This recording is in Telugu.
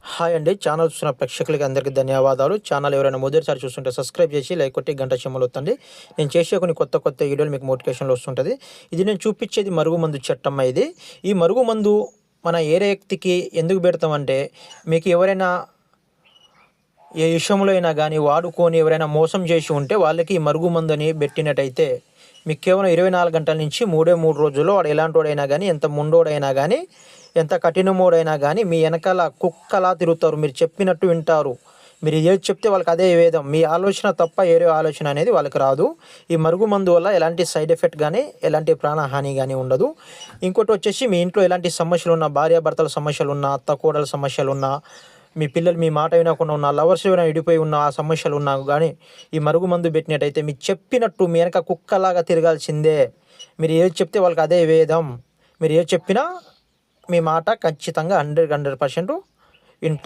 హాయ్ అండి. ఛానల్ చూస్తున్న ప్రేక్షకులకి అందరికీ ధన్యవాదాలు. ఛానల్ ఎవరైనా మొదటిసారి చూస్తుంటే సబ్స్క్రైబ్ చేసి లైక్ కొట్టి గంట సింబల్ ఒత్తండి. నేను చేసే కొన్ని కొత్త వీడియోలు మీకు నోటిఫికేషన్‌లో వస్తుంటది. ఇది నేను చూపించేది మరుగుమందు చెట్టమ్మ ఇది. ఈ మరుగుమందు మన ఏరే వ్యక్తికి ఎందుకు పెడతామంటే, మీకు ఎవరైనా ఏ విషయంలో అయినా గానీ వాడుకొని ఎవరైనా మోసం చేసి ఉంటే వాళ్ళకి ఈ మరుగుమందని పెట్టినట్టయితే మీకు కేవలం 24 గంటల నుంచి 3 రోజుల్లో వాడు ఎలాంటి వాడైనా గానీ, ఎంత మొండోడైనా గానీ, ఎంత కఠినమోడైనా గానీ మీ వెనకాల కుక్కలా తిరుగుతారు. మీరు చెప్పినట్టు వింటారు. మీరు ఏది చెప్తే వాళ్ళకి అదే వేదం. మీ ఆలోచన తప్ప వేరే ఆలోచన అనేది వాళ్ళకి రాదు. ఈ మరుగుమందు వల్ల ఎలాంటి సైడ్ ఎఫెక్ట్ గానీ, ఎలాంటి ప్రాణహాని గానీ ఉండదు. ఇంకోటి వచ్చేసి, మీ ఇంట్లో ఎలాంటి సమస్యలున్నా, భార్యాభర్తల సమస్యలున్నా, అత్త కోడల సమస్యలున్నా, మీ పిల్లలు మీ మాట వినకుండా ఉన్న, లవర్స్ ఎవరైనా విడిపోయి ఉన్న ఆ సమస్యలు ఉన్నా కానీ ఈ మరుగుమందు పెట్టినట్టయితే మీకు చెప్పినట్టు మీ వెనక కుక్కలాగా తిరగాల్సిందే. మీరు ఏది చెప్తే వాళ్ళకి అదే వేదం. మీరు ఏది చెప్పినా మీ మాట ఖచ్చితంగా 100% వింటారు.